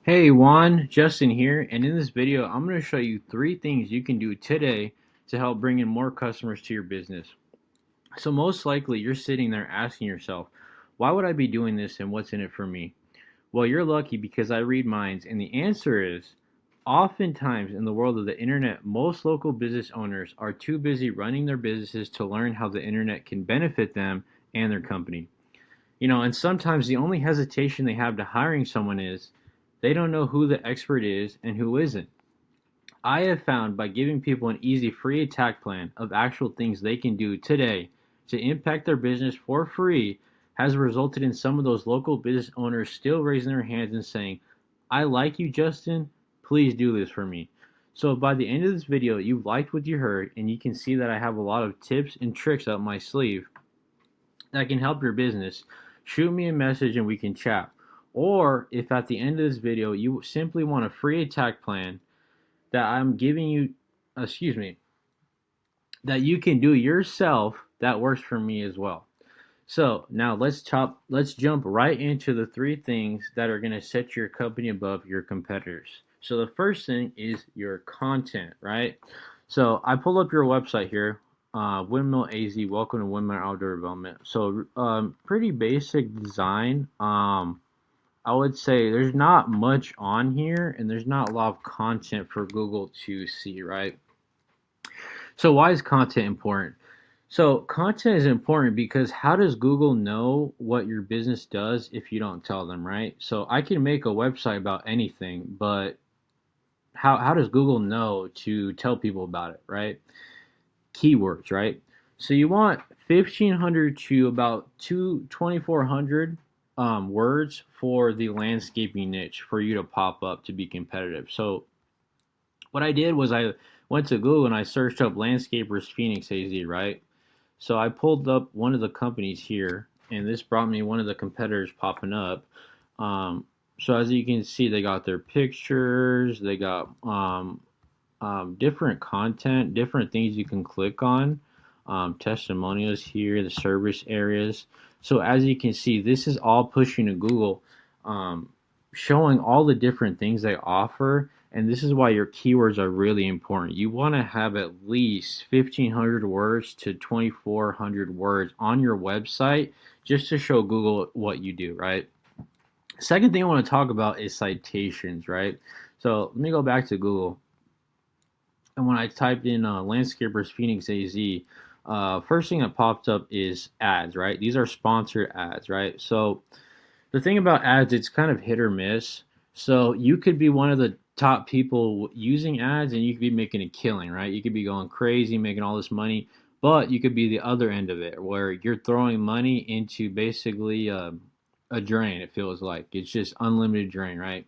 Hey Juan, Justin here, and in this video, I'm going to show you three things you can do today to help bring in more customers to your business. So most likely you're sitting there asking yourself, why would I be doing this and what's in it for me? Well, you're lucky because I read minds, and the answer is oftentimes in the world of the internet, most local business owners are too busy running their businesses to learn how the internet can benefit them and their company. And sometimes the only hesitation they have to hiring someone is they don't know who the expert is and who isn't. I have found by giving people an easy free attack plan of actual things they can do today to impact their business for free has resulted in some of those local business owners still raising their hands and saying, I like you, Justin. Please do this for me. So by the end of this video, you've liked what you heard and you can see that I have a lot of tips and tricks up my sleeve that can help your business, shoot me a message and we can chat. Or if at the end of this video you simply want a free attack plan that I'm giving you, excuse me, that you can do yourself, that works for me as well. So now let's jump right into the three things that are going to set your company above your competitors. So the first thing is your content, right? So I pulled up your website here, Windmill AZ. Welcome to Windmill Outdoor Development. So pretty basic design. I would say there's not much on here, and there's not a lot of content for Google to see, right? So why is content important? So content is important because how does Google know what your business does if you don't tell them, right? So I can make a website about anything, but how does Google know to tell people about it, right? Keywords, right? So you want 1,500 to about 2,400 words for the landscaping niche for you to pop up to be competitive. So what I did was I went to Google and I searched up landscapers Phoenix AZ, right? So I pulled up one of the companies here, and this brought me one of the competitors popping up. Um, so as you can see, they got their pictures, they got different content, different things you can click on, testimonials here, the service areas. So as you can see, this is all pushing to Google, um, showing all the different things they offer. And this is why your keywords are really important. You want to have at least 1,500 words to 2,400 words on your website just to show Google what you do, right? Second thing I want to talk about is citations, right? So let me go back to Google. And when I typed in landscapers Phoenix AZ, first thing that popped up is ads, right? These are sponsored ads, right? So the thing about ads, it's kind of hit or miss. So you could be one of the top people using ads and you could be making a killing, right? You could be going crazy, making all this money, but you could be the other end of it where you're throwing money into basically a drain, it feels like. It's just unlimited drain, right?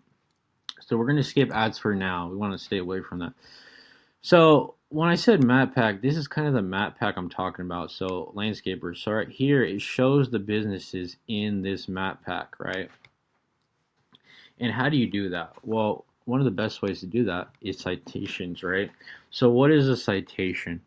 So we're going to skip ads for now. We want to stay away from that. So when I said map pack, this is kind of the map pack I'm talking about. So landscapers. So right here, it shows the businesses in this map pack, right? And how do you do that? Well, one of the best ways to do that is citations, right? So what is a citation?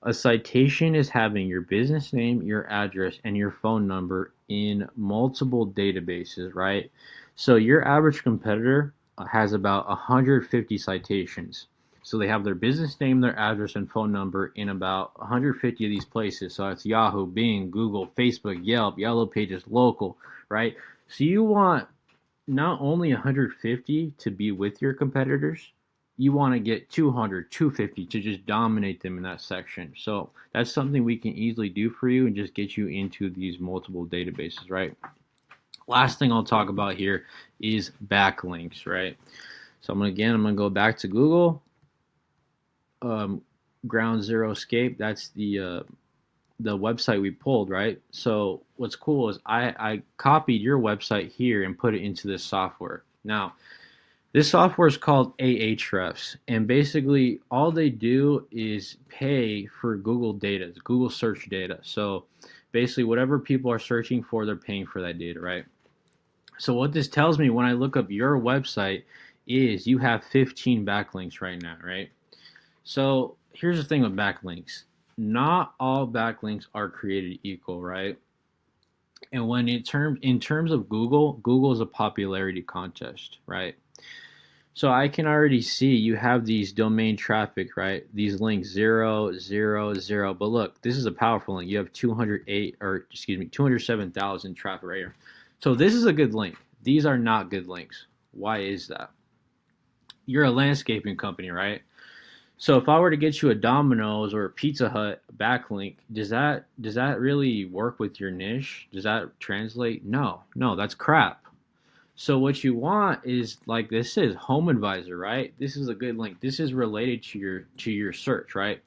A citation is having your business name, your address, and your phone number in multiple databases, right? So your average competitor has about 150 citations. So they have their business name, their address, and phone number in about 150 of these places. So it's Yahoo, Bing, Google, Facebook, Yelp, Yellow Pages, local, right? So you want not only 150 to be with your competitors, you want to get 200, 250 to just dominate them in that section. So that's something we can easily do for you and just get you into these multiple databases, right? Last thing I'll talk about here is backlinks, right? So I'm gonna go back to Google, um, Ground Zero Escape. That's the website we pulled, right? So what's cool is I copied your website here and put it into this software. Now, this software is called Ahrefs, and basically all they do is pay for Google data, Google search data. So basically whatever people are searching for, they're paying for that data, right? So what this tells me when I look up your website is you have 15 backlinks right now, right? So here's the thing with backlinks. Not all backlinks are created equal, right? And when in terms of Google, Google is a popularity contest, right? So I can already see you have these domain traffic, right? These links 0, 0, 0. But look, this is a powerful link. You have 208, or excuse me, 207,000 traffic right here. So this is a good link. These are not good links. Why is that? You're a landscaping company, right? So if I were to get you a Domino's or a Pizza Hut backlink, does that really work with your niche? Does that translate? No, no, that's crap. So what you want is like this is Home Advisor, right? This is a good link. This is related to your search, right?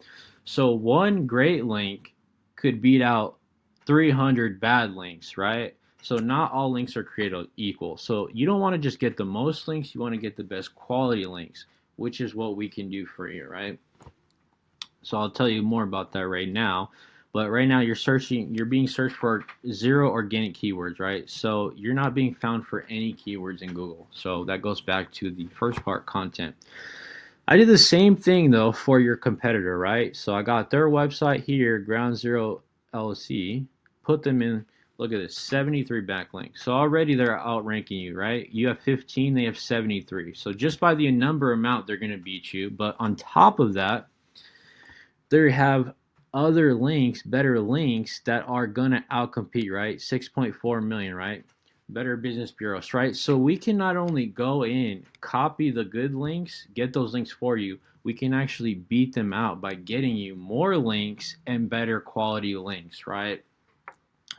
So one great link could beat out 300 bad links, right? So not all links are created equal. So you don't want to just get the most links, you want to get the best quality links, which is what we can do for you, right? So I'll tell you more about that right now. But right now you're being searched for zero organic keywords, right? So you're not being found for any keywords in Google. So that goes back to the first part, content. I did the same thing though for your competitor, right? So I got their website here, Ground Zero LLC, put them in. Look at this, 73 backlinks. So already they're outranking you, right? You have 15, they have 73. So just by the number amount, they're going to beat you. But on top of that, they have other links, better links that are gonna outcompete, right? 6.4 million, right? Better Business Bureaus, right? So we can not only go in, copy the good links, get those links for you, we can actually beat them out by getting you more links and better quality links, right?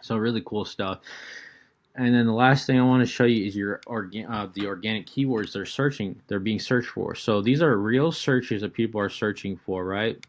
So really cool stuff. And then the last thing I want to show you is the organic keywords they're being searched for. So these are real searches that people are searching for, right?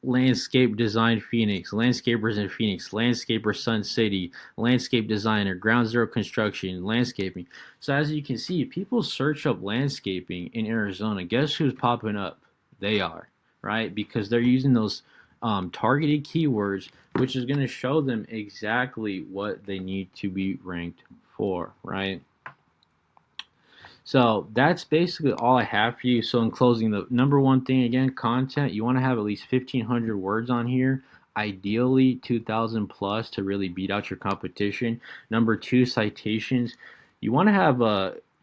Landscape design Phoenix, landscapers in Phoenix, landscaper Sun City, landscape designer, ground zero construction, landscaping. So as you can see, people search up landscaping in Arizona. Guess who's popping up? They are, right? Because they're using those targeted keywords, which is going to show them exactly what they need to be ranked for, right? So that's basically all I have for you. So in closing, the number one thing again, content. You want to have at least 1,500 words on here. Ideally, 2,000 plus to really beat out your competition. Number two, citations. You want to have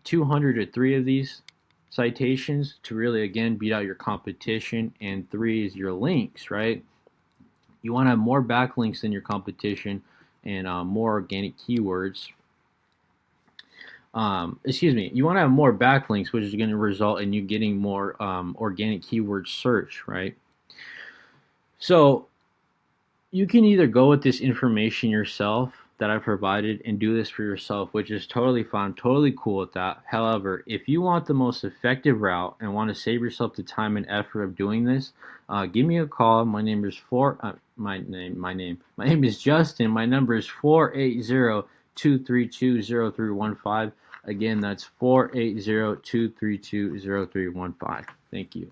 200 to three of these citations to really again beat out your competition. And three is your links, right? You want to have more backlinks than your competition and more organic keywords, excuse me, you want to have more backlinks, which is going to result in you getting more organic keyword search, right? So you can either go with this information yourself that I provided and do this for yourself, which is totally fine, totally cool with that. However, if you want the most effective route and want to save yourself the time and effort of doing this, give me a call. My name is my name is Justin. My number is 480-232-0315. Again, that's 480-232-0315. Thank you.